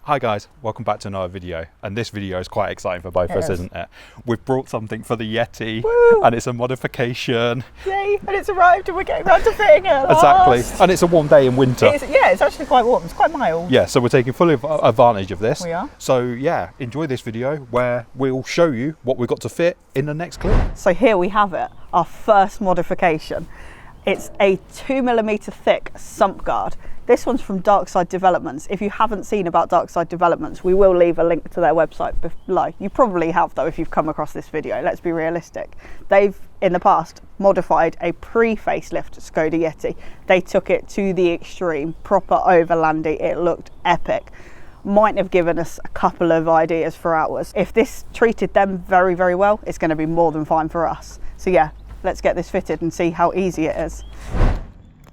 Hi guys, welcome back to another video, and this video is quite exciting for both of us, isn't it? We've brought something for the Yeti. Woo! And it's a modification. Yay, and it's arrived and we're getting round to fitting it. Exactly, and it's a warm day in winter. It's actually quite warm, it's quite mild. Yeah, so we're taking full advantage of this. We are. So yeah, enjoy this video where we'll show you what we've got to fit in the next clip. So here we have it, our first modification. It's a 2mm thick sump guard. This one's from Darkside Developments. If you haven't seen about Darkside Developments, we will leave a link to their website below. You probably have though if you've come across this video, let's be realistic. They've, in the past, modified a pre-facelift Skoda Yeti. They took it to the extreme, proper overlandy, it looked epic. Might have given us a couple of ideas for ours. If this treated them very, very well, it's gonna be more than fine for us. So yeah, let's get this fitted and see how easy it is.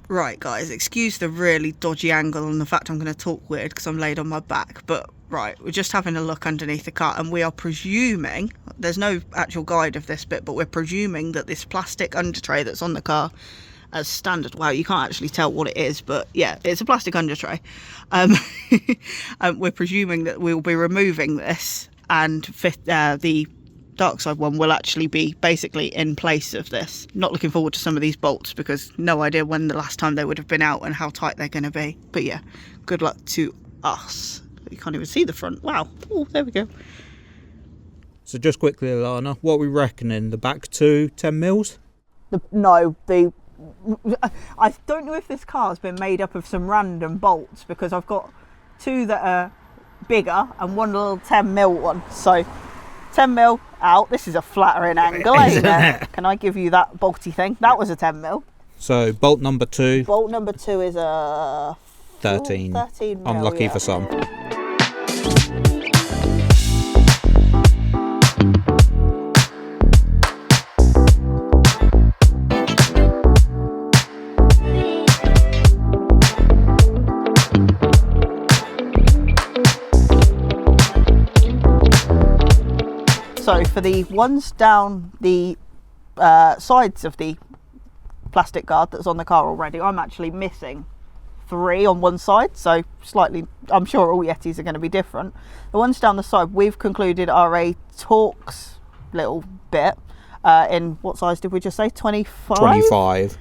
Right guys, excuse the really dodgy angle and the fact I'm going to talk weird because I'm laid on my back, but right, we're just having a look underneath the car and we are presuming, there's no actual guide of this bit, but we're presuming that this plastic undertray that's on the car as standard, wow, you can't actually tell what it is, but yeah, it's a plastic undertray. We're presuming that we'll be removing this and fit the Darkside one will actually be basically in place of this. Not looking forward to some of these bolts because no idea when the last time they would have been out and how tight they're going to be. But yeah, good luck to us. You can't even see the front. Wow. Oh, there we go. So just quickly, Alana, what are we reckoning? The back two 10 mils? I don't know if this car's been made up of some random bolts because I've got two that are bigger and one little 10mm one. So 10mm out. This is a flattering angle, ain't it? Can I give you that bolty thing? That was a 10mm. So bolt number two. Bolt number two is a 13. 13mm. Unlucky for some. So for the ones down the sides of the plastic guard that's on the car already, I'm actually missing 3 on one side, so slightly, I'm sure all Yetis are going to be different. The ones down the side we've concluded are a Torx little bit, in what size did we just say, 25? 25.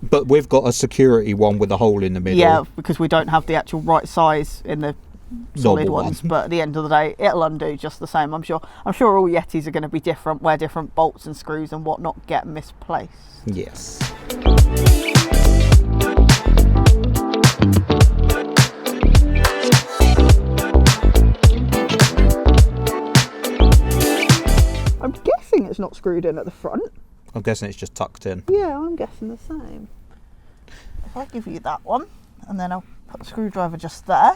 But we've got a security one with a hole in the middle. Yeah, because we don't have the actual right size in the solid ones, but at the end of the day it'll undo just the same. I'm sure all Yetis are going to be different, where different bolts and screws and whatnot get misplaced. Yes. I'm guessing it's not screwed in at the front. I'm guessing it's just tucked in. Yeah, I'm guessing the same. If I give you that one and then I'll put the screwdriver just there.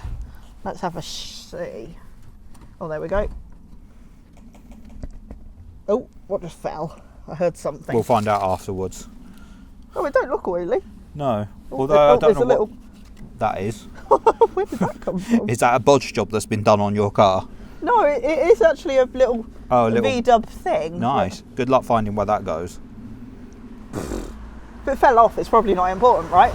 Let's have a see. Oh, there we go. Oh, what just fell? I heard something. We'll find out afterwards. Oh, it don't look oily. No. Oh, although I don't know what that is. Where did that come from? Is that a bodge job that's been done on your car? No, it is actually a little V-dub thing. Nice. Good luck finding where that goes. If it fell off, it's probably not important, right?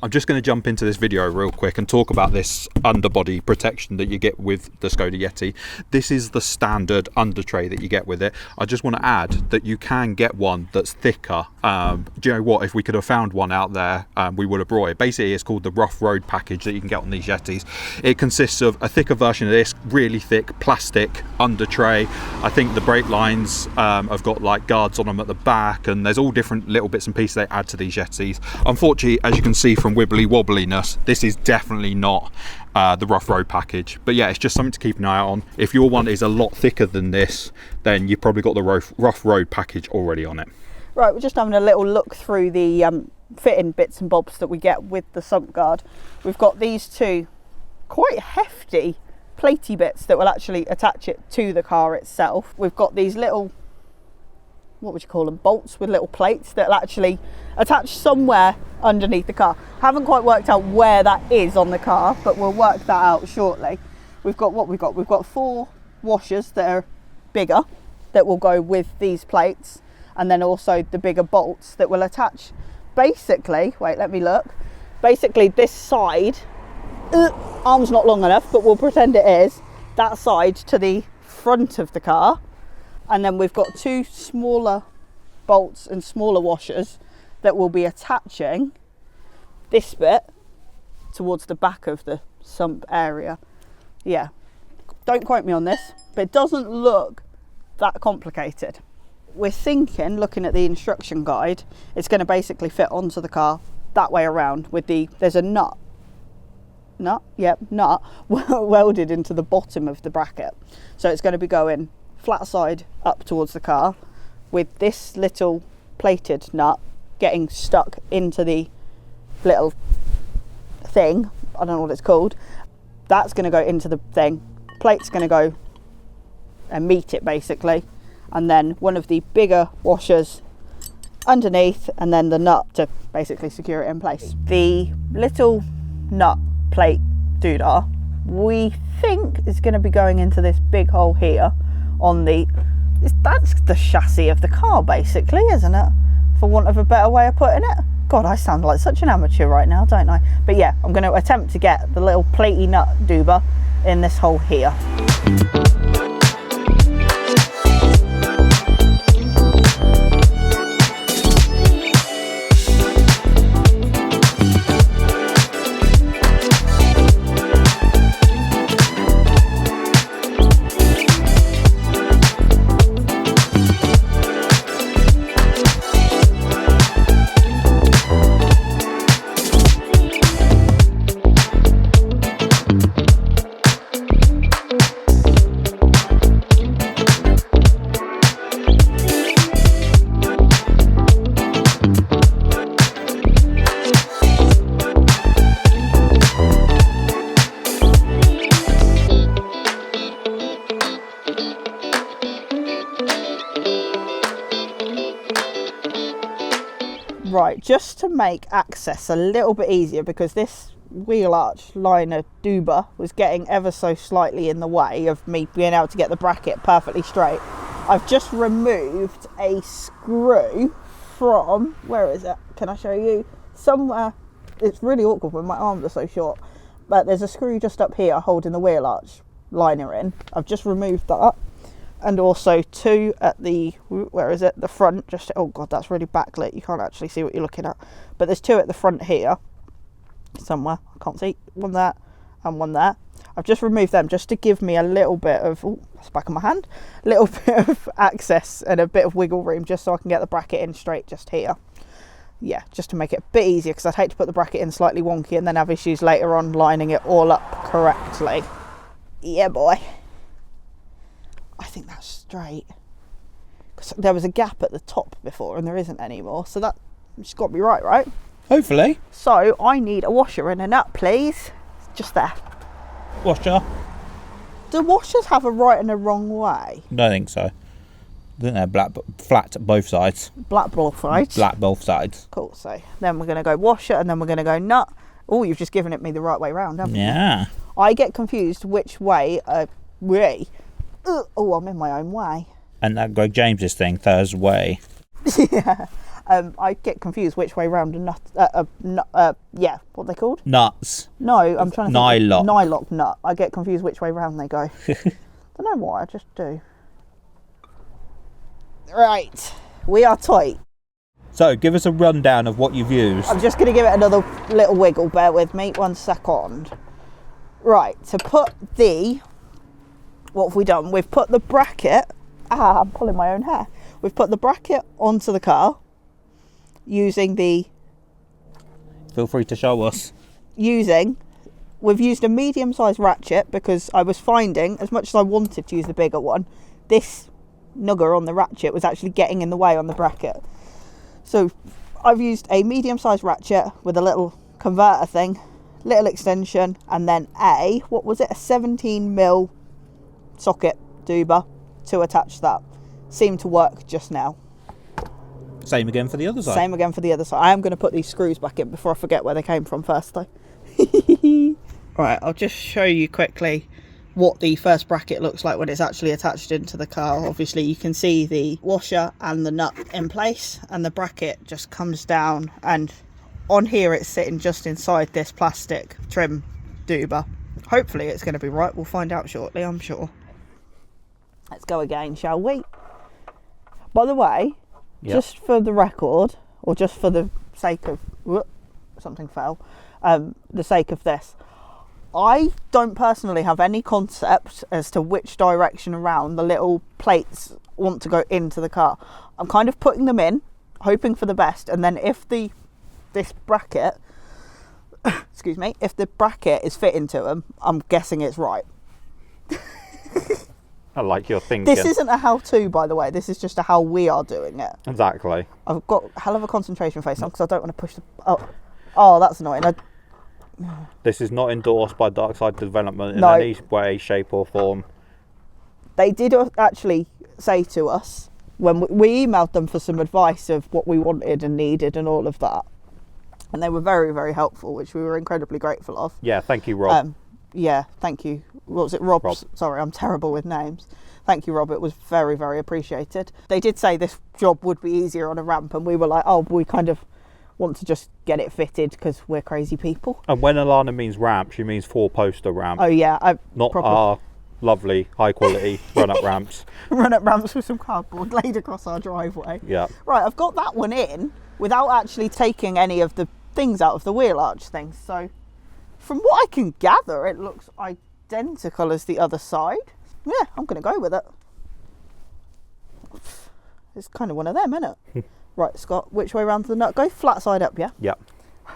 I'm just going to jump into this video real quick and talk about this underbody protection that you get with the Skoda Yeti. This is the standard undertray that you get with it. I just want to add that you can get one that's thicker. Do you know what? If we could have found one out there, we would have brought it. Basically, it's called the rough road package that you can get on these Yetis. It consists of a thicker version of this, really thick plastic undertray. I think the brake lines have got like guards on them at the back, and there's all different little bits and pieces they add to these Yetis. Unfortunately, as you can see from wibbly wobbliness, this is definitely not the rough road package, but yeah, it's just something to keep an eye on. If your one is a lot thicker than this, then you've probably got the rough road package already on it. Right, we're just having a little look through the fitting bits and bobs that we get with the sump guard. We've got these two quite hefty platey bits that will actually attach it to the car itself. We've got these little, what would you call them, bolts with little plates that'll actually attach somewhere underneath the car. Haven't quite worked out where that is on the car, but we'll work that out shortly. We've got 4 washers that are bigger that will go with these plates, and then also the bigger bolts that will attach basically, wait, let me look, basically this side arm's not long enough, but we'll pretend it is, that side to the front of the car. And then we've got 2 smaller bolts and smaller washers that will be attaching this bit towards the back of the sump area. Yeah, don't quote me on this, but it doesn't look that complicated. We're thinking, looking at the instruction guide, it's going to basically fit onto the car that way around with there's a nut welded into the bottom of the bracket. So it's going to be going flat side up towards the car with this little plated nut getting stuck into the little thing, I don't know what it's called. That's going to go into the thing, plate's going to go and meet it basically, and then one of the bigger washers underneath, and then the nut to basically secure it in place. The little nut plate doodah we think is going to be going into this big hole here on that's the chassis of the car basically, isn't it, for want of a better way of putting it. God, I sound like such an amateur right now, don't I? But yeah, I'm going to attempt to get the little platey nut doodah in this hole here. Right, just to make access a little bit easier, because this wheel arch liner doodah was getting ever so slightly in the way of me being able to get the bracket perfectly straight, I've just removed a screw from, where is it? Can I show you? Somewhere, it's really awkward when my arms are so short, but there's a screw just up here holding the wheel arch liner in. I've just removed that. And also 2 at the, where is it, the front, just, oh god, that's really backlit, you can't actually see what you're looking at, but there's 2 at the front here somewhere, I can't see, one there and one there. I've just removed them just to give me a little bit of, oh, that's the back of my hand, a little bit of access and a bit of wiggle room, just so I can get the bracket in straight just here. Yeah, just to make it a bit easier, because I'd hate to put the bracket in slightly wonky and then have issues later on lining it all up correctly. Yeah boy, I think that's straight, because there was a gap at the top before and there isn't anymore, so that just got to be right? Hopefully. So I need a washer and a nut, please. Just there. Washer. Do washers have a right and a wrong way? I don't think so. I think they're flat both sides. Black both sides? Black both sides. Cool, so then we're going to go washer and then we're going to go nut. Oh, you've just given it me the right way round, haven't you? Yeah. I get confused which way oh, I'm in my own way. And that Greg James's thing, Thursday. Yeah. I get confused which way round a nut. Yeah, what are they called? Nuts. No, I'm trying to Nylock. Nylock nut. I get confused which way round they go. Don't know why, I just do. Right, we are tight. So, give us a rundown of what you've used. I'm just going to give it another little wiggle, bear with me, 1 second. Right, to put what have we done? We've put the bracket, I'm pulling my own hair. We've put the bracket onto the car using Feel free to show us. We've used a medium-sized ratchet, because I was finding, as much as I wanted to use the bigger one, this nugger on the ratchet was actually getting in the way on the bracket. So I've used a medium-sized ratchet with a little converter thing, little extension, and then a 17mm socket doodah to attach that. Seemed to work just now. Same again for the other side. Same again for the other side. I am going to put these screws back in before I forget where they came from first though. Right, I'll just show you quickly what the first bracket looks like when it's actually attached into the car. Obviously you can see the washer and the nut in place, and the bracket just comes down, and on here it's sitting just inside this plastic trim Duber. Hopefully it's going to be right. We'll find out shortly, I'm sure. Let's go again, shall we? By the way, just for the record, or just for the sake of... Whoop, something fell. The sake of this. I don't personally have any concept as to which direction around the little plates want to go into the car. I'm kind of putting them in, hoping for the best, and then if this bracket... excuse me, if the bracket is fitting to them, I'm guessing it's right. I like your thinking. This isn't a how-to, by the way. This is just a how we are doing it. Exactly. I've got a hell of a concentration face on because I don't want to push the... Oh, that's annoying. This is not endorsed by Darkside Development in No. any way, shape or form. They did actually say to us, when we emailed them for some advice of what we wanted and needed and all of that, and they were very, very helpful, which we were incredibly grateful of. Yeah, thank you, Rob. Yeah, thank you. What was it, Rob? Sorry, I'm terrible with names. Thank you, Rob. It was very, very appreciated. They did say this job would be easier on a ramp, and we were like, oh, we kind of want to just get it fitted because we're crazy people. And when Alana means ramp, she means 4-poster ramp. Oh, yeah. Not our lovely, high-quality run-up ramps. Run-up ramps with some cardboard laid across our driveway. Yeah. Right, I've got that one in without actually taking any of the things out of the wheel arch thing. So from what I can gather, it looks identical as the other side. Yeah, I'm going to go with it. It's kind of one of them, isn't it? Right, Scott, which way round to the nut? Go flat side up, yeah? Yep.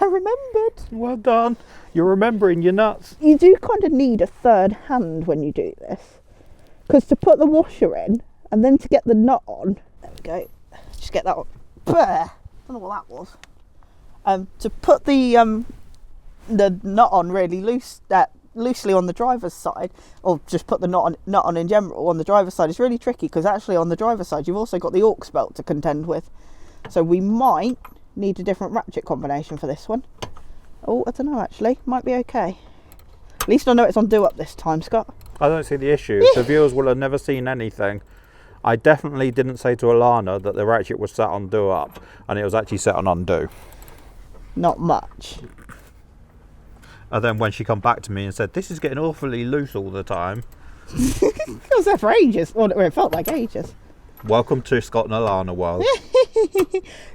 I remembered. Well done. You're remembering your nuts. You do kind of need a third hand when you do this. Because to put the washer in and then to get the nut on, there we go, just get that on. I don't know what that was. To put the nut on really loosely on the driver's side, or just put the nut on in general on the driver's side, is really tricky because actually on the driver's side you've also got the aux belt to contend with. So we might need a different ratchet combination for this one. Oh, I don't know actually. Might be okay. At least I know it's on do up this time, Scott. I don't see the issue. The viewers will have never seen anything. I definitely didn't say to Alana that the ratchet was set on do up and it was actually set on undo. Not much. And then when she come back to me and said, this is getting awfully loose all the time. It was there for ages. Well, it felt like ages. Welcome to Scott and Alana world.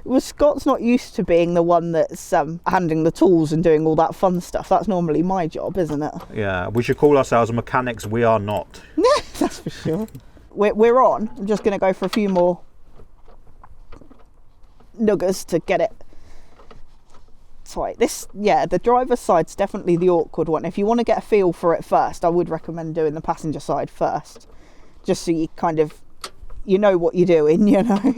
Well, Scott's not used to being the one that's handing the tools and doing all that fun stuff. That's normally my job, isn't it? Yeah, we should call ourselves mechanics. We are not. That's for sure. We're on. I'm just going to go for a few more nuggers to get it tight. The driver's side's definitely the awkward one. If you want to get a feel for it first, I would recommend doing the passenger side first, just so you kind of, you know what you're doing, you know.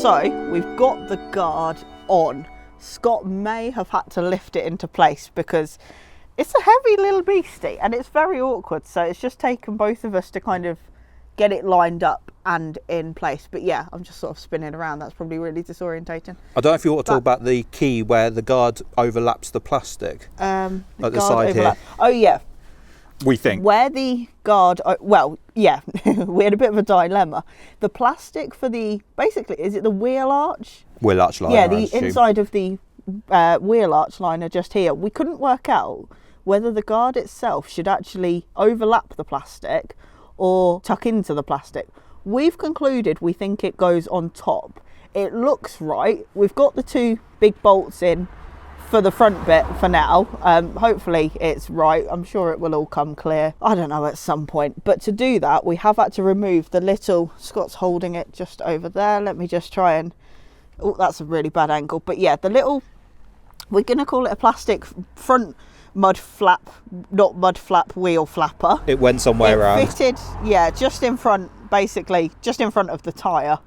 So we've got the guard on. Scott may have had to lift it into place because it's a heavy little beastie and it's very awkward. So it's just taken both of us to kind of get it lined up and in place. But yeah, I'm just sort of spinning around. That's probably really disorientating. I don't know if you want to talk about the key where the guard overlaps the plastic at the side here. Oh yeah. We think. Where the guard, well, yeah, we had a bit of a dilemma. The plastic for the, basically, is it the wheel arch? Wheel arch liner, yeah, I the assume. inside of the wheel arch liner just here. We couldn't work out whether the guard itself should actually overlap the plastic or tuck into the plastic. We've concluded we think it goes on top. It looks right. We've got the two big bolts in for the front bit for now. Hopefully it's right. I'm sure it will all come clear. I don't know, at some point. But to do that, we have had to remove the little, Scott's holding it just over there. Let me just try and, oh, that's a really bad angle. But yeah, the little, we're going to call it a plastic front mud flap, not mud flap, wheel flapper. It went somewhere around. Fitted, yeah, just in front, basically, just in front of the tyre.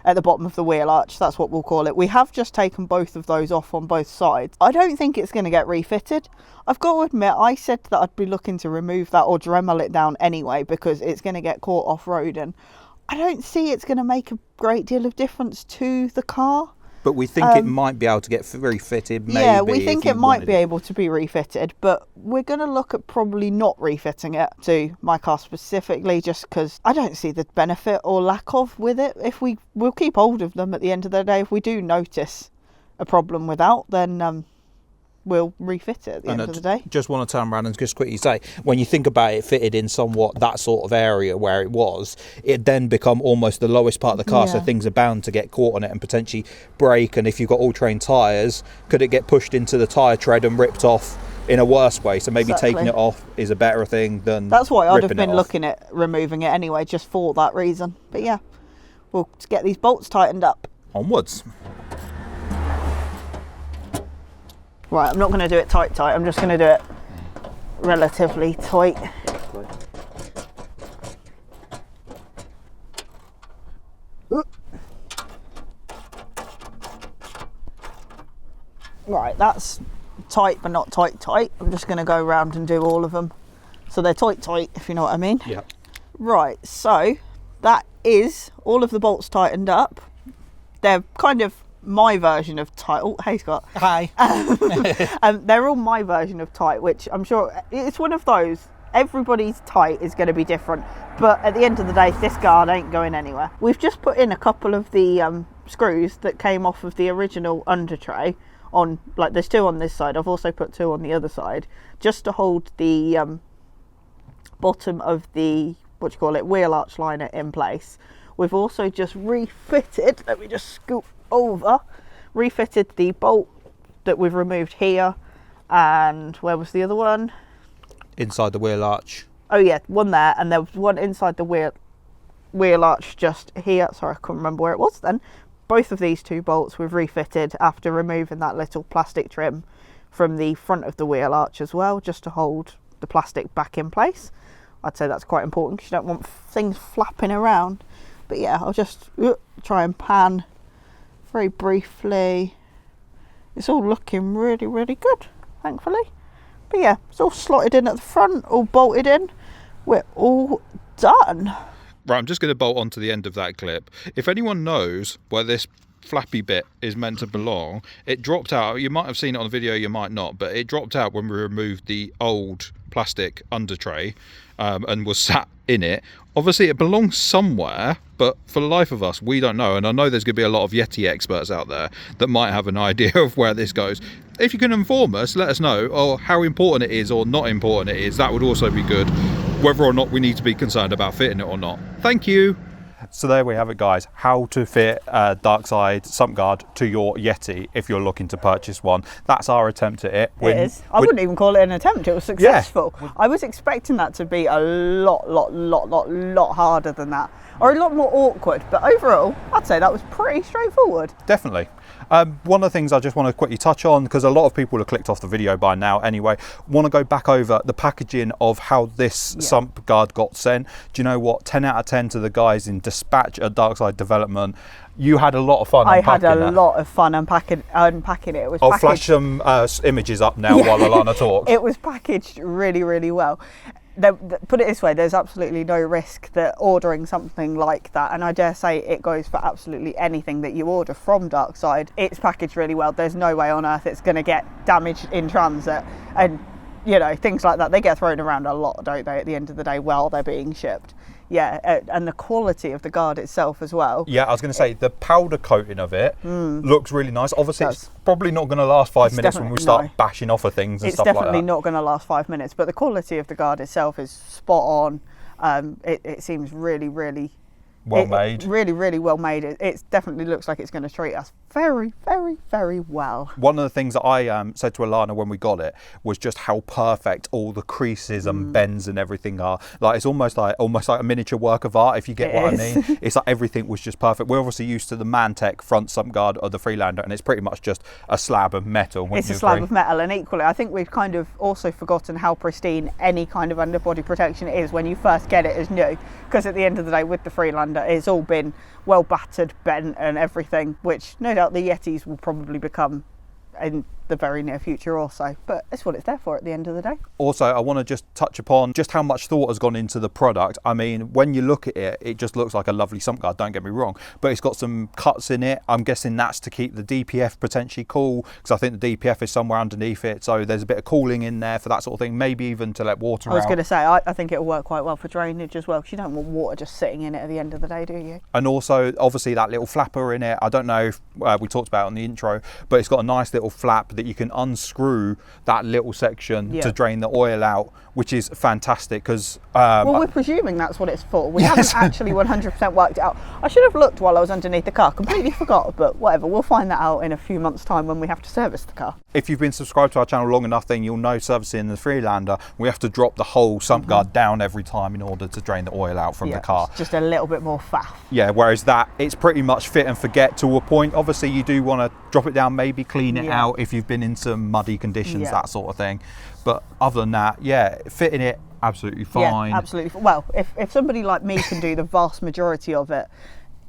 At the bottom of the wheel arch, that's what we'll call it. We have just taken both of those off on both sides. I don't think it's going to get refitted. I've got to admit, I said that I'd be looking to remove that or Dremel it down anyway, because it's going to get caught off-road, and I don't see it's going to make a great deal of difference to the car. But we think it might be able to get refitted, maybe. Yeah, we think it might be able to be refitted, but we're going to look at probably not refitting it to my car specifically, just because I don't see the benefit or lack of with it. If we'll keep hold of them at the end of the day. If we do notice a problem without, then we'll refit it at the end of the day. Just want to turn around and just quickly say, when you think about it fitted in somewhat that sort of area where it was, it then become almost the lowest part of the car, so things are bound to get caught on it and potentially break. And if you've got all-terrain tyres, could it get pushed into the tyre tread and ripped off in a worse way? So maybe taking it off is a better thing than that's why I'd have been ripping it off. looking at removing it anyway, just for that reason. But yeah, we'll get these bolts tightened up. Onwards. Right, I'm not going to do it tight, I'm just going to do it relatively tight. Right, that's tight but not tight. I'm just going to go around and do all of them. So they're tight, if you know what I mean. Yeah. Right, so that is all of the bolts tightened up. They're kind of my version of tight. Oh, hey Scott. Hi. They're all my version of tight, which I'm sure it's one of those. Everybody's tight is going to be different, but at the end of the day, this guard ain't going anywhere. We've just put in a couple of the screws that came off of the original Undertray. On, like, there's two on this side. I've also put two on the other side, just to hold the bottom of the wheel arch liner in place. We've also just refitted. Let me just scoop over, refitted the bolt that we've removed here, and where was the other one? Inside the wheel arch. Oh yeah, one there, and there was one inside the wheel arch just here. Sorry, I couldn't remember where it was then. Both of these two bolts we've refitted after removing that little plastic trim from the front of the wheel arch as well, just to hold the plastic back in place. I'd say that's quite important because you don't want things flapping around. But yeah, I'll just try and pan very briefly. It's all looking really, really good, thankfully. But yeah, it's all slotted in at the front, all bolted in. We're all done. Right, I'm just going to bolt onto the end of that clip. If anyone knows where this flappy bit is meant to belong, it dropped out. You might have seen it on the video, you might not, but it dropped out when we removed the old plastic Undertray and was sat in it. Obviously it belongs somewhere, but for the life of us, we don't know. And I know there's going to be a lot of Yeti experts out there that might have an idea of where this goes. If you can inform us, let us know, or how important it is or not important it is. That would also be good, whether or not we need to be concerned about fitting it or not. Thank you. So there we have it, guys. How to fit a Darkside Sump guard to your Yeti if you're looking to purchase one. That's our attempt at it. It is. I wouldn't even call it an attempt. It was successful. Yeah. I was expecting that to be a lot harder than that, or a lot more awkward. But overall, I'd say that was pretty straightforward. Definitely. One of the things I just want to quickly touch on, because a lot of people have clicked off the video by now anyway, want to go back over the packaging of how this Sump guard got sent. Do you know what? 10 out of 10 to the guys in dispatch at Darkside Development. You had a lot of fun unpacking I had a lot of fun unpacking it. It was I'll flash some images up now while Alana talks. It was packaged really, really well. Put it this way, there's absolutely no risk that ordering something like that, and I dare say it goes for absolutely anything that you order from Darkside. It's packaged really well. There's no way on earth it's going to get damaged in transit, and you know, things like that, they get thrown around a lot, don't they, at the end of the day while they're being shipped. Yeah, and the quality of the guard itself as well. Yeah, I was going to say, the powder coating of it looks really nice. Obviously, it's probably not going to last 5 minutes when we start bashing off of things and stuff like that. It's definitely not going to last 5 minutes, but the quality of the guard itself is spot on. It seems really, really Well made. Really, really well made. It definitely looks like it's going to treat us very, very, very well. One of the things that I said to Alana when we got it was just how perfect all the creases and bends and everything are. Like it's almost like a miniature work of art, if you get what I mean. It's like everything was just perfect. We're obviously used to the Mantech front sump guard of the Freelander, and it's pretty much just a slab of metal. It's a slab of metal, and equally, I think we've kind of also forgotten how pristine any kind of underbody protection is when you first get it as new. Because at the end of the day, with the Freelander, it's all been well battered, bent, and everything, which no doubt the Yetis will probably become in the very near future also, but that's what it's there for at the end of the day. Also, I want to just touch upon just how much thought has gone into the product. I mean, when you look at it, it just looks like a lovely sump guard, don't get me wrong, but it's got some cuts in it. I'm guessing that's to keep the DPF potentially cool, because I think the DPF is somewhere underneath it, so there's a bit of cooling in there for that sort of thing, maybe even to let water out. I was going to say, I think it'll work quite well for drainage as well, because you don't want water just sitting in it at the end of the day, do you? And also, obviously, that little flapper in it, I don't know if we talked about it on the intro, but it's got a nice little flap that you can unscrew that little section to drain the oil out, which is fantastic because well, we're presuming that's what it's for. We haven't actually 100% worked it out. I should have looked while I was underneath the car, completely forgot, but whatever, we'll find that out in a few months' time when we have to service the car. If you've been subscribed to our channel long enough, then you'll know servicing the Freelander, we have to drop the whole sump guard down every time in order to drain the oil out from the car. It's just a little bit more faff. Yeah, whereas that, it's pretty much fit and forget to a point. Obviously, you do want to drop it down, maybe clean it out if you've been in some muddy conditions, that sort of thing. But other than that, fitting it absolutely fine. Yeah, absolutely. Well, if somebody like me can do the vast majority of it,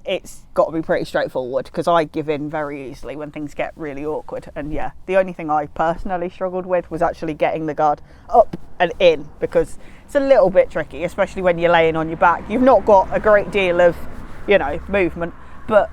it's got to be pretty straightforward, because I give in very easily when things get really awkward. And yeah, the only thing I personally struggled with was actually getting the guard up and in, because it's a little bit tricky, especially when you're laying on your back. You've not got a great deal of, movement, but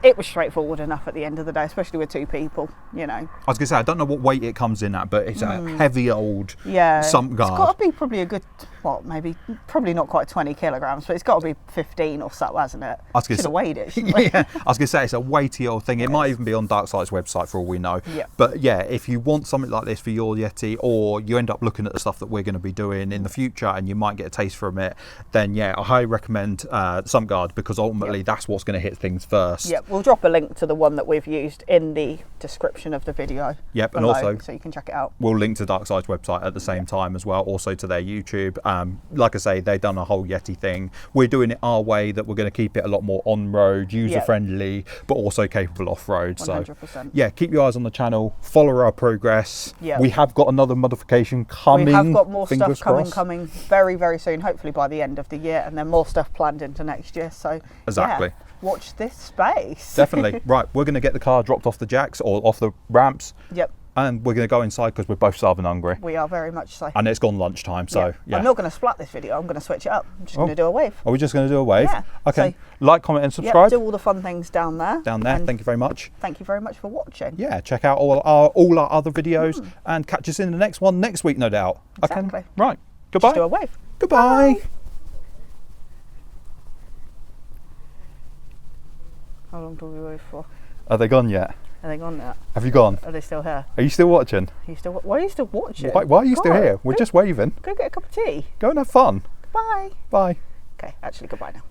it was straightforward enough at the end of the day, especially with two people, I was going to say, I don't know what weight it comes in at, but it's a heavy old sump guard. It's got to be probably a good, probably not quite 20 kilograms, but it's got to be 15 or so, hasn't it? I should have weighed it, shouldn't we? I was going to say, it's a weighty old thing. It might even be on Darkside's website for all we know. Yeah. But yeah, if you want something like this for your Yeti, or you end up looking at the stuff that we're going to be doing in the future and you might get a taste from it, then yeah, I highly recommend sump guard, because ultimately that's what's going to hit things first. Yeah, we'll drop a link to the one that we've used in the description of the video. Yep, below, and also so you can check it out. We'll link to Darkside's website at the same time as well, also to their YouTube. Like I say, they've done a whole Yeti thing. We're doing it our way, that we're going to keep it a lot more on-road, user-friendly, but also capable off-road. 100%. So yeah, keep your eyes on the channel, follow our progress. Yeah. We have got another modification coming. We have got more stuff crossed. coming very, very soon, hopefully by the end of the year, and then more stuff planned into next year. So exactly. Yeah, watch this space. Definitely. Right, we're going to get the car dropped off the jacks or off the ramps. Yep. And we're going to go inside, because we're both starving hungry. We are very much so. And it's gone lunchtime, so yeah. I'm not going to splat this video, I'm going to switch it up. I'm just going to do a wave. Are we just going to do a wave? Yeah. Okay. So, like, comment and subscribe. Do all the fun things down there. Thank you very much. Thank you very much for watching. Yeah, check out all our other videos and catch us in the next one next week, no doubt. Exactly. Okay. Right. Goodbye. Just do a wave. Goodbye. Bye. How long do we wave for? Are they gone yet? Are they gone now? Have you gone? Are they still here? Are you still watching? Why are you still watching? Why are you still here? We're just waving. Go get a cup of tea. Go and have fun. Goodbye. Bye. Okay, actually goodbye now.